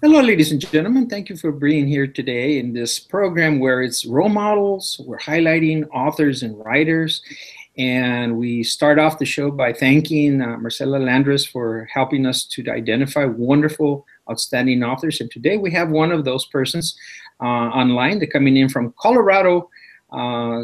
Hello, ladies and gentlemen. Thank you for being here today in this program where it's role models. We're highlighting authors and writers. And we start off the show by thanking Marcela Landres for helping us to identify wonderful, outstanding authors. And today we have one of those persons online. They're coming in from Colorado.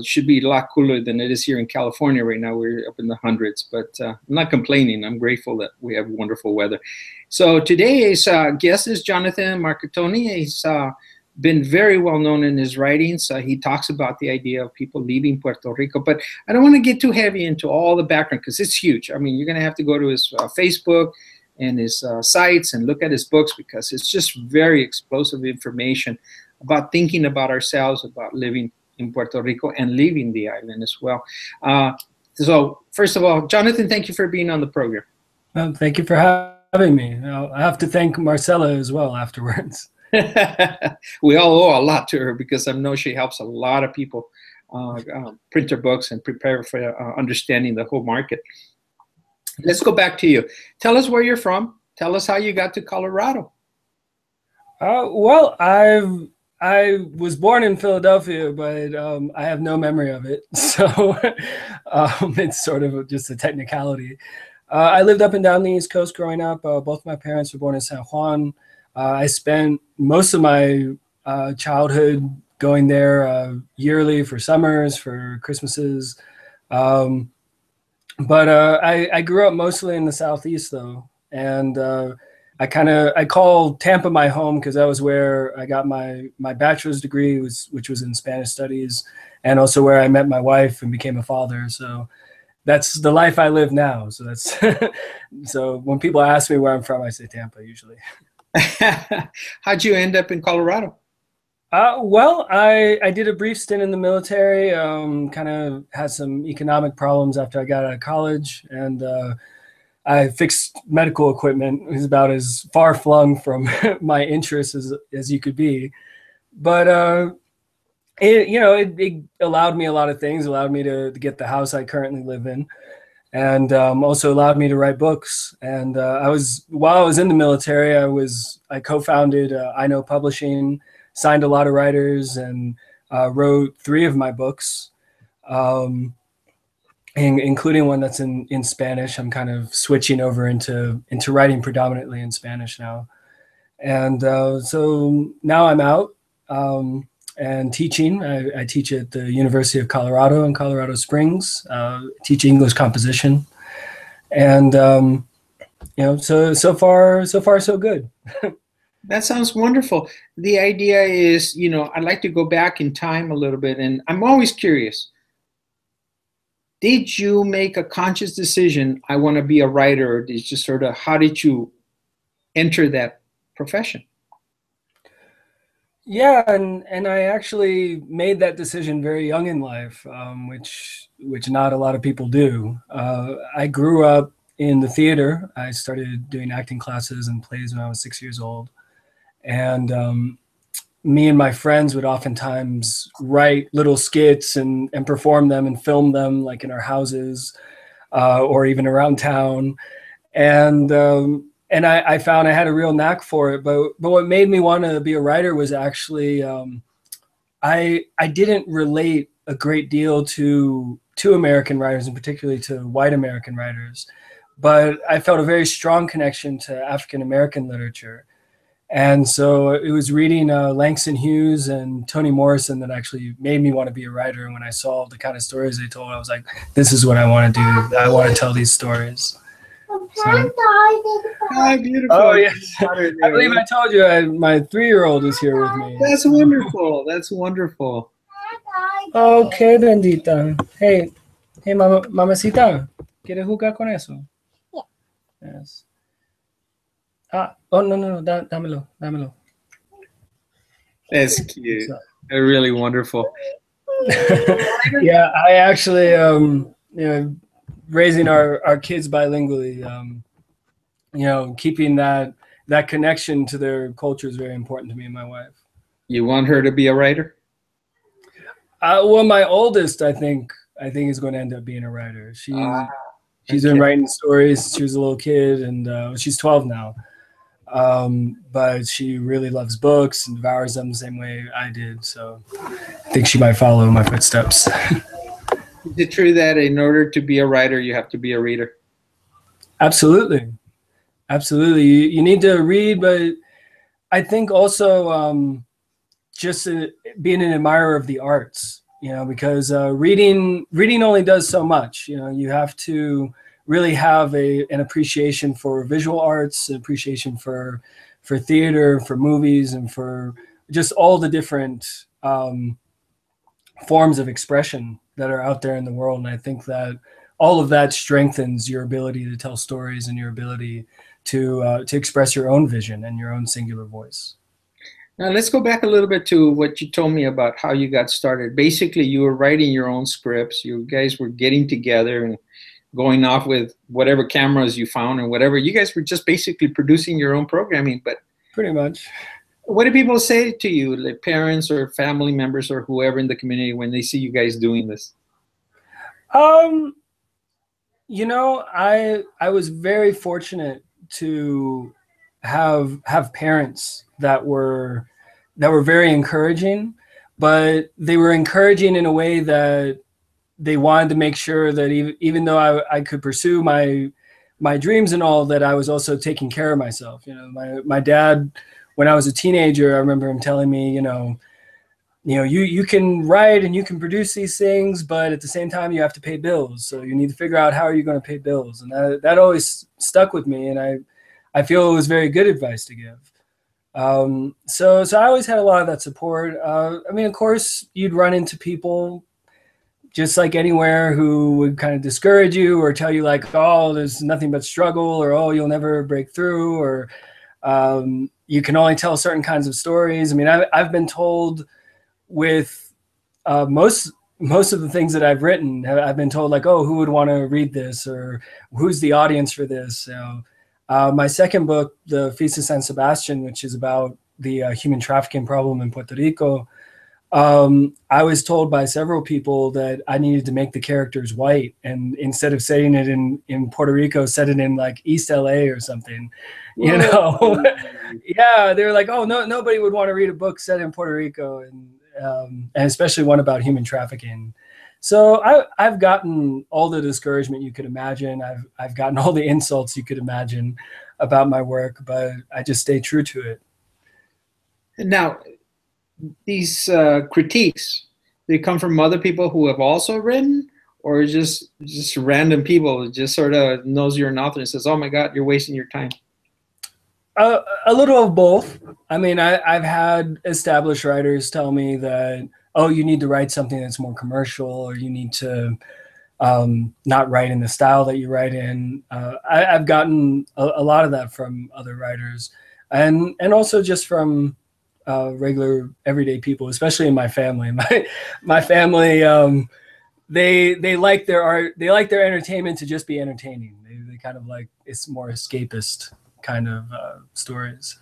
Should be a lot cooler than it is here in California right now. We're up in the hundreds, but I'm not complaining. I'm grateful that we have wonderful weather. So today's guest is Jonathan Marcantoni. He's been very well known in his writings. He talks about the idea of people leaving Puerto Rico, but I don't want to get too heavy into all the background because it's huge. I mean, you're going to have to go to his Facebook and his sites and look at his books because it's just very explosive information about thinking about ourselves, about living in Puerto Rico and leaving the island as well. So first of all, Jonathan, thank you for being on the program. Well, thank you for having me. I have to thank Marcela as well afterwards. We all owe a lot to her because I know she helps a lot of people print their books and prepare for understanding the whole market. Let's go back to you. Tell us where you're from. Tell us how you got to Colorado. Well, I was born in Philadelphia, but I have no memory of it. So it's sort of just a technicality. I lived up and down the East Coast growing up. Both my parents were born in San Juan. I spent most of my childhood going there yearly for summers, for Christmases. But I grew up mostly in the Southeast, though. And I call Tampa my home because that was where I got my bachelor's degree, which was in Spanish studies, and also where I met my wife and became a father. So that's the life I live now. So that's so when people ask me where I'm from, I say Tampa usually. How'd you end up in Colorado? Well, I did a brief stint in the military. Kind of had some economic problems after I got out of college, and I fixed medical equipment. It was about as far flung from my interests as you could be. But it allowed me a lot of things. It allowed me to get the house I currently live in, and also allowed me to write books. And while I was in the military, I co-founded I Know Publishing, signed a lot of writers, and wrote 3 of my books. Including one that's in Spanish. I'm kind of switching over into writing predominantly in Spanish now. And so now I'm out and teaching. I teach at the University of Colorado in Colorado Springs, teach English composition. And, so far, so good. That sounds wonderful. The idea is, I'd like to go back in time a little bit, and I'm always curious. Did you make a conscious decision, I want to be a writer, or did you just how did you enter that profession? Yeah, and I actually made that decision very young in life, which not a lot of people do. I grew up in the theater. I started doing acting classes and plays when I was 6 years old. And me and my friends would oftentimes write little skits and perform them and film them, like in our houses or even around town. And I found I had a real knack for it. But what made me want to be a writer was actually I didn't relate a great deal to American writers, and particularly to white American writers. But I felt a very strong connection to African American literature. And so it was reading Langston Hughes and Toni Morrison that actually made me want to be a writer. And when I saw the kind of stories they told, I was like, this is what I want to do. I want to tell these stories. So, oh, beautiful. Oh, yes. I believe I told you my 3-year-old is here with me. That's wonderful. That's wonderful. Okay, bendita. Hey, mamacita, ¿quieres jugar con eso? Yeah. Yes. No, dámelo. That's cute. They're really wonderful. Yeah, I actually, raising our kids bilingually, keeping that connection to their culture is very important to me and my wife. You want her to be a writer? Well, my oldest, I think is going to end up being a writer. She's been writing stories. She was a little kid, and she's 12 now. but she really loves books and devours them the same way I did. So I think she might follow my footsteps. Is it true that in order to be a writer, you have to be a reader? Absolutely. Absolutely. You need to read, but I think also just being an admirer of the arts, because reading only does so much. You have to really have an appreciation for visual arts, an appreciation for theater, for movies, and for just all the different forms of expression that are out there in the world. And I think that all of that strengthens your ability to tell stories and your ability to express your own vision and your own singular voice. Now let's go back a little bit to what you told me about how you got started. Basically, you were writing your own scripts. You guys were getting together and going off with whatever cameras you found and whatever. You guys were just basically producing your own programming. But pretty much, what do people say to you, like parents or family members or whoever in the community, when they see you guys doing this? I was very fortunate to have parents that were very encouraging, but they were encouraging in a way that they wanted to make sure that even though I could pursue my dreams and all, that I was also taking care of myself. My dad, when I was a teenager, I remember him telling me, you can write and you can produce these things, but at the same time you have to pay bills. So you need to figure out how are you going to pay bills. And that always stuck with me. And I feel it was very good advice to give. So I always had a lot of that support. Of course you'd run into people just like anywhere who would kind of discourage you or tell you like, oh, there's nothing but struggle, or, oh, you'll never break through, or you can only tell certain kinds of stories. I've been told with most of the things that I've written, I've been told like, oh, who would want to read this, or who's the audience for this? My second book, The Feast of San Sebastian, which is about the human trafficking problem in Puerto Rico, I was told by several people that I needed to make the characters white, and instead of setting it in Puerto Rico, set it in like East LA or something. Yeah, they were like, oh, no, nobody would want to read a book set in Puerto Rico, and especially one about human trafficking. So I've gotten all the discouragement you could imagine. I've gotten all the insults you could imagine about my work, but I just stay true to it. Now, these critiques, they come from other people who have also written, or just random people who just sort of knows you're an author and says, oh my God, you're wasting your time? A little of both. I've had established writers tell me that, oh, you need to write something that's more commercial, or you need to not write in the style that you write in. I've gotten a lot of that from other writers, and also just from regular everyday people, especially in my family. My family, they like their art. They like their entertainment to just be entertaining. They kind of like, it's more escapist kind of stories.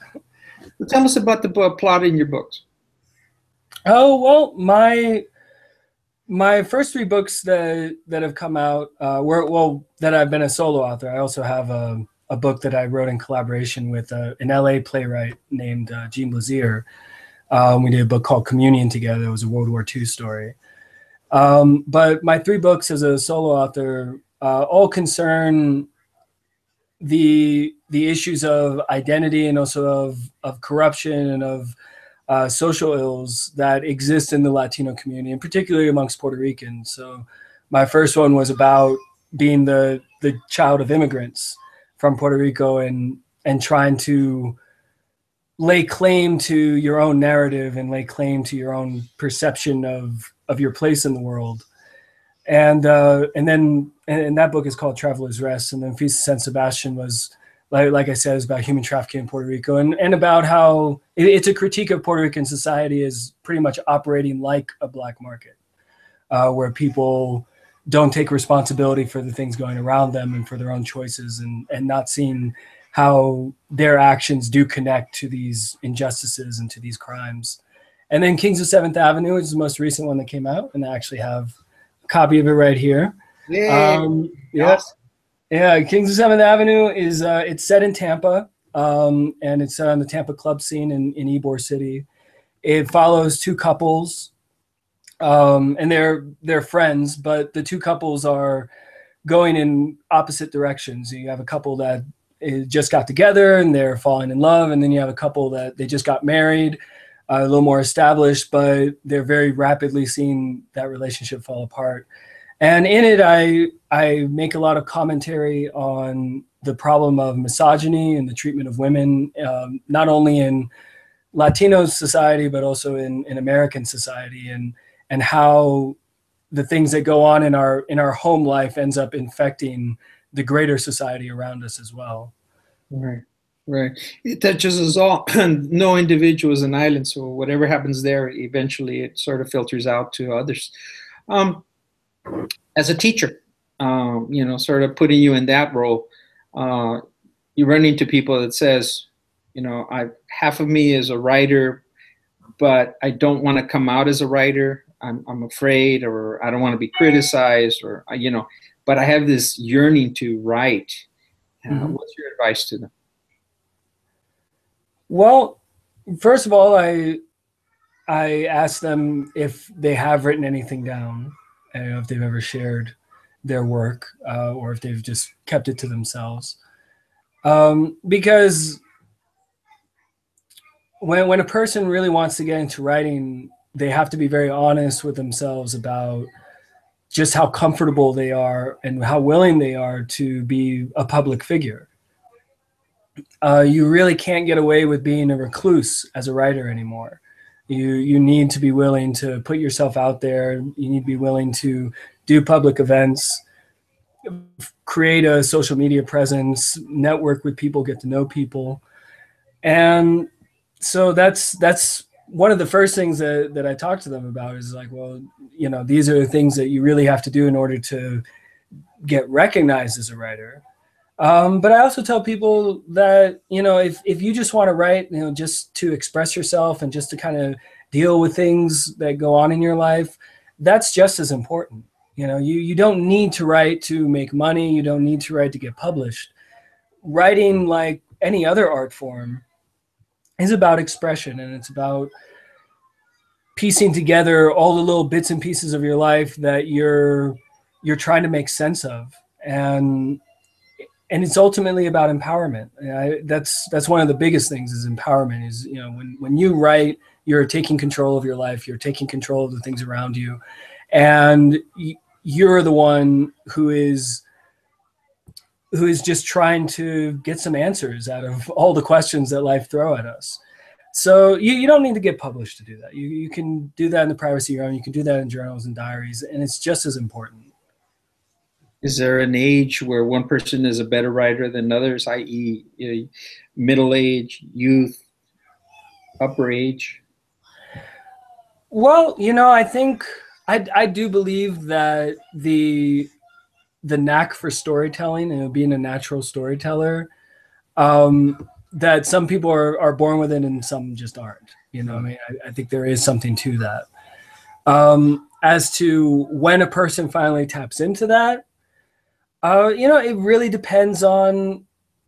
Tell us about the plot in your books. Oh, well, my first three books that have come out that I've been a solo author. I also have a book that I wrote in collaboration with an LA playwright named Jean Blazier. We did a book called Communion together. It was a World War II story. But my three books as a solo author all concern the issues of identity, and also of corruption, and of social ills that exist in the Latino community, and particularly amongst Puerto Ricans. So my first one was about being the child of immigrants from Puerto Rico, and trying to lay claim to your own narrative and lay claim to your own perception of your place in the world. And that book is called Traveler's Rest. And then Feast of San Sebastian was, like I said, is about human trafficking in Puerto Rico, and about how it's a critique of Puerto Rican society as pretty much operating like a black market, where people don't take responsibility for the things going around them and for their own choices, and not seeing how their actions do connect to these injustices and to these crimes. And then Kings of Seventh Avenue is the most recent one that came out, and I actually have a copy of it right here. Yay. Yes. Yeah, Kings of Seventh Avenue is it's set in Tampa. and it's on the Tampa club scene in Ybor City. It follows two couples, and they're friends, but the two couples are going in opposite directions. You have a couple that just got together and they're falling in love, and then you have a couple that they just got married, a little more established, but they're very rapidly seeing that relationship fall apart. And in it, I make a lot of commentary on the problem of misogyny and the treatment of women, not only in Latino society, but also in American society, and how the things that go on in our home life ends up infecting the greater society around us as well. Right, right. It touches us all. No individual is an island, so whatever happens there, eventually it sort of filters out to others. As a teacher, sort of putting you in that role, you run into people that says, half of me is a writer, but I don't want to come out as a writer. I'm afraid, or I don't want to be criticized, or but I have this yearning to write. What's your advice to them? Well, first of all, I ask them if they have written anything down, and if they've ever shared their work, or if they've just kept it to themselves. Because when a person really wants to get into writing, they have to be very honest with themselves about just how comfortable they are and how willing they are to be a public figure. You really can't get away with being a recluse as a writer anymore. You need to be willing to put yourself out there. You need to be willing to do public events, create a social media presence, network with people, get to know people. And so that's one of the first things that I talk to them about is like, well, these are the things that you really have to do in order to get recognized as a writer. But I also tell people that, if you just want to write, just to express yourself and just to kind of deal with things that go on in your life, that's just as important. You don't need to write to make money. You don't need to write to get published. Writing, like any other art form, is about expression, and it's about piecing together all the little bits and pieces of your life that you're trying to make sense of. And it's ultimately about empowerment. That's one of the biggest things is empowerment is, when you write, you're taking control of your life, you're taking control of the things around you. And you're the one who is just trying to get some answers out of all the questions that life throw at us. So you don't need to get published to do that. You can do that in the privacy of your own. You can do that in journals and diaries, and it's just as important. Is there an age where one person is a better writer than others, i.e., middle age, youth, upper age? Well, I think I do believe that the knack for storytelling and being a natural storyteller, that some people are born with it and some just aren't. I think there is something to that. As to when a person finally taps into that, it really depends on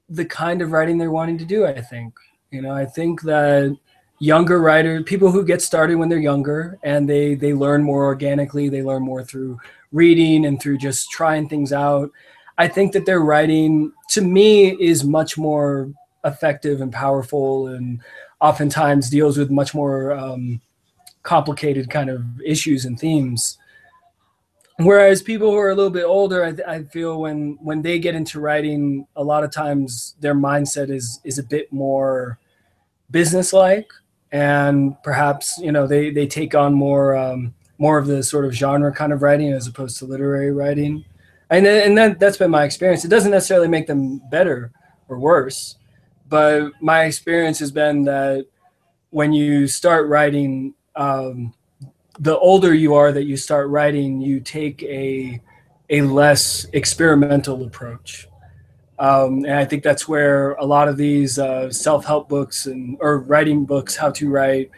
the kind of writing they're wanting to do, I think. I think that younger writers, people who get started when they're younger and they learn more organically, they learn more through reading and through just trying things out. I think that their writing, to me, is much more effective and powerful, and oftentimes deals with much more complicated kind of issues and themes. Whereas people who are a little bit older, I feel when they get into writing, a lot of times their mindset is a bit more businesslike, and perhaps they take on more of the sort of genre kind of writing as opposed to literary writing, and that's been my experience. It doesn't necessarily make them better or worse, but my experience has been that when you start writing, the older you are that you start writing, you take a less experimental approach. And I think that's where a lot of these self-help books or writing books, how to write,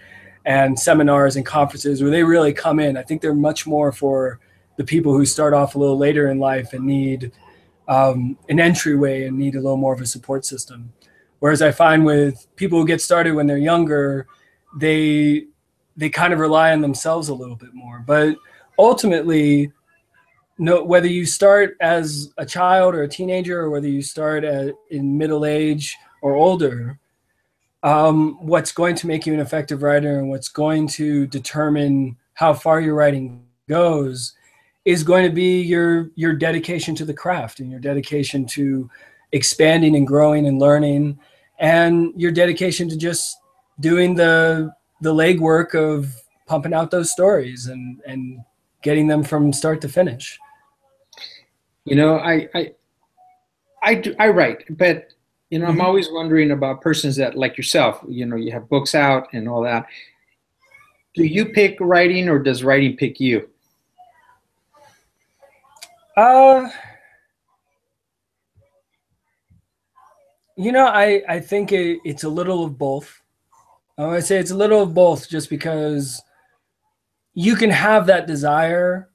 and seminars and conferences, where they really come in. I think they're much more for the people who start off a little later in life and need an entryway and need a little more of a support system. Whereas I find with people who get started when they're younger, they kind of rely on themselves a little bit more. But ultimately, no, whether you start as a child or a teenager, or whether you start in middle age or older, what's going to make you an effective writer and what's going to determine how far your writing goes is going to be your dedication to the craft and your dedication to expanding and growing and learning, and your dedication to just doing the legwork of pumping out those stories and getting them from start to finish. You know, I write, but you know, I'm Mhm. always wondering about persons that like yourself. You know, you have books out and all that. Do you pick writing, or does writing pick you? Uh, I think it's a little of both. I would say it's a little of both, just because you can have that desire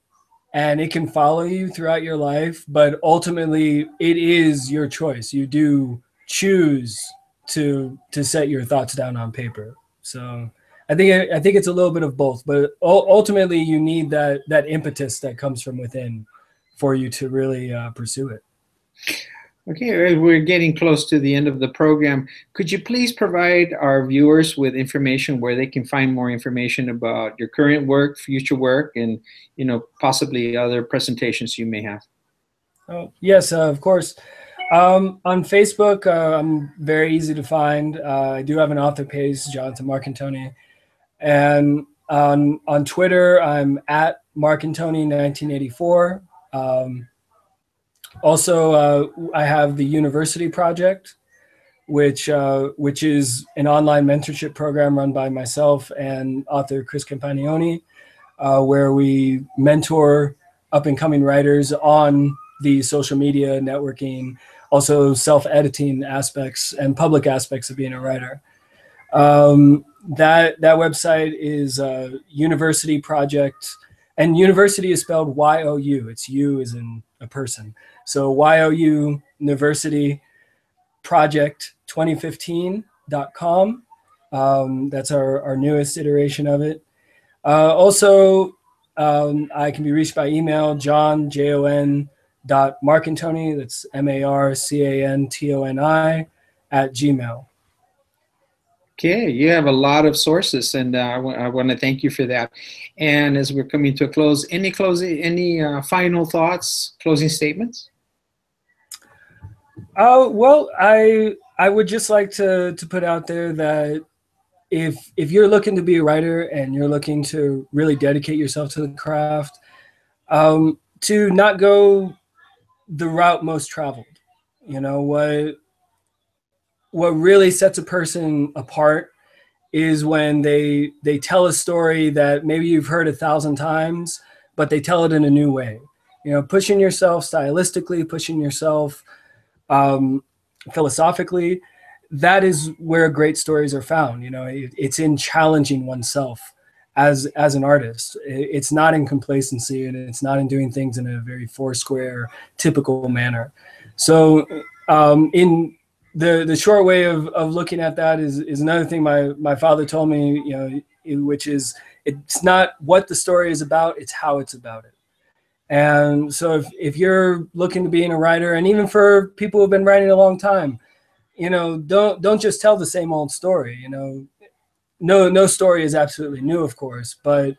and it can follow you throughout your life, but ultimately it is your choice. You do choose to set your thoughts down on paper. So I think it's a little bit of both, but ultimately you need that impetus that comes from within for you to really pursue it. Okay, we're getting close to the end of the program. Could you please provide our viewers with information where they can find more information about your current work, future work, and you know, possibly other presentations you may have? Oh, yes, of course. On Facebook, I'm very easy to find. I do have an author page, Jonathan Marcantoni, and on Twitter, I'm at Marcantoni 1984. Um, Also, I have the University Project, which is an online mentorship program run by myself and author Chris Campagnoni, where we mentor up and coming writers on the social media networking, also self-editing aspects and public aspects of being a writer. That website is University Project, and university is spelled YOU. It's you as in a person. So YOU University Project 2015.com. That's our newest iteration of it. Also, I can be reached by email, Jon.Marcantoni, that's MARCANTONI @gmail. Okay, you have a lot of sources, and I want to thank you for that. And as we're coming to a close, any final thoughts, closing statements? Well, I would just like to put out there that if you're looking to be a writer and you're looking to really dedicate yourself to the craft, to not go the route most traveled. You know, what really sets a person apart is when they tell a story that maybe you've heard 1,000 times, but they tell it in a new way. You know, pushing yourself stylistically, pushing yourself um, philosophically. That is where great stories are found. You know, it's in challenging oneself as an artist. It's not in complacency, and it's not in doing things in a very foursquare, typical manner. So, in the short way of looking at that is another thing my father told me, you know, which is it's not what the story is about, it's how it's about it. And so if you're looking to being a writer, and even for people who've been writing a long time, you know, don't just tell the same old story. You know, no story is absolutely new, of course, but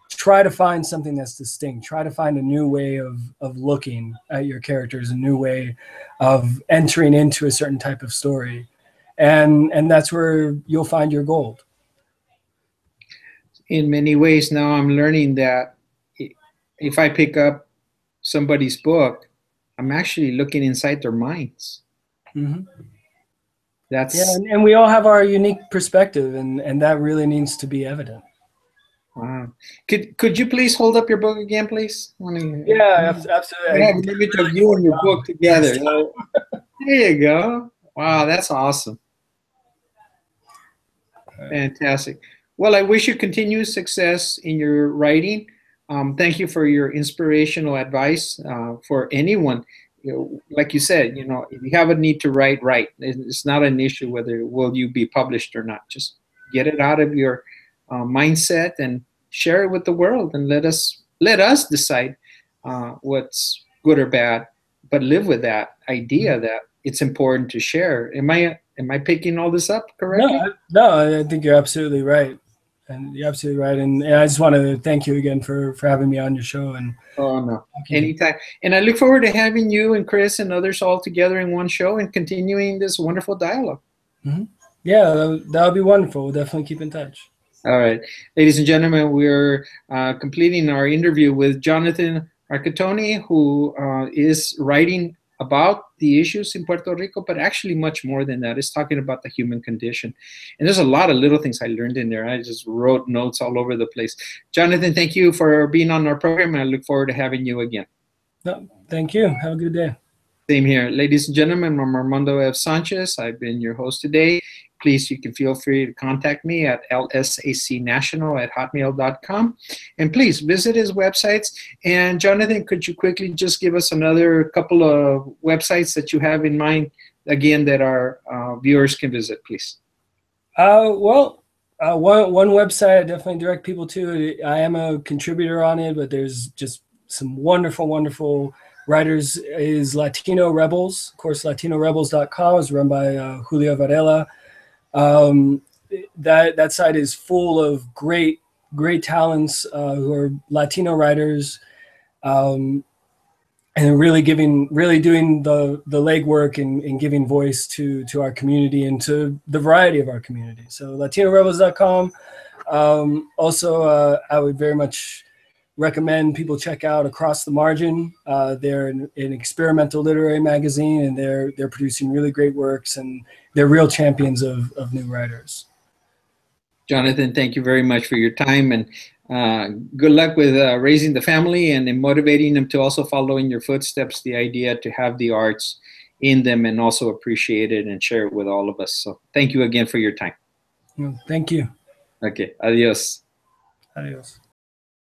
try to find something that's distinct. Try to find a new way of looking at your characters, a new way of entering into a certain type of story, and that's where you'll find your gold. In many ways, now I'm learning that if I pick up somebody's book, I'm actually looking inside their minds. Mm-hmm. Yeah, That's and we all have our unique perspective, and that really needs to be evident. wow. Could you please hold up your book again, please? Yeah, I have absolutely. an image of you and your book together. There you go. Wow, that's awesome. Fantastic. Well, I wish you continued success in your writing. Thank you for your inspirational advice for anyone like you said, if you have a need to write, write. It's not an issue whether will you be published or not. Just get it out of your mindset and share it with the world, and let us decide what's good or bad. But live with that idea that it's important to share. Am I picking all this up correctly? No, I think you're absolutely right. And you're absolutely right. And I just want to thank you again for having me on your show. And Oh no, thank you. anytime. And I look forward to having you and Chris and others all together in one show and continuing this wonderful dialogue. Mm-hmm. Yeah, that would be wonderful. We'll definitely keep in touch. All right, ladies and gentlemen, we're completing our interview with Jonathan Marcantoni, who is writing about the issues in Puerto Rico, but actually much more than that. It's talking about the human condition. And there's a lot of little things I learned in there. I just wrote notes all over the place. Jonathan, thank you for being on our program, and I look forward to having you again. No, thank you. Have a good day. Same here. Ladies and gentlemen, I'm Armando F. Sanchez. I've been your host today. Please, you can feel free to contact me at lsacnational@hotmail.com. And please visit his websites. And Jonathan, could you quickly just give us another couple of websites that you have in mind, again, that our viewers can visit, please? One website I definitely direct people to. I am a contributor on it, but there's just some wonderful, wonderful writers. Is Latino Rebels. Of course, LatinoRebels.com is run by Julio Varela. That site is full of great talents who are Latino writers, and really doing the legwork and giving voice to our community and to the variety of our community. So LatinoRebels.com. Also, I would very much recommend people check out Across the Margin. They're an experimental literary magazine, and they're producing really great works, and they're real champions of new writers. Jonathan, thank you very much for your time, and good luck with raising the family and in motivating them to also follow in your footsteps, the idea to have the arts in them and also appreciate it and share it with all of us. So thank you again for your time. Thank you. Okay, adios. Adios.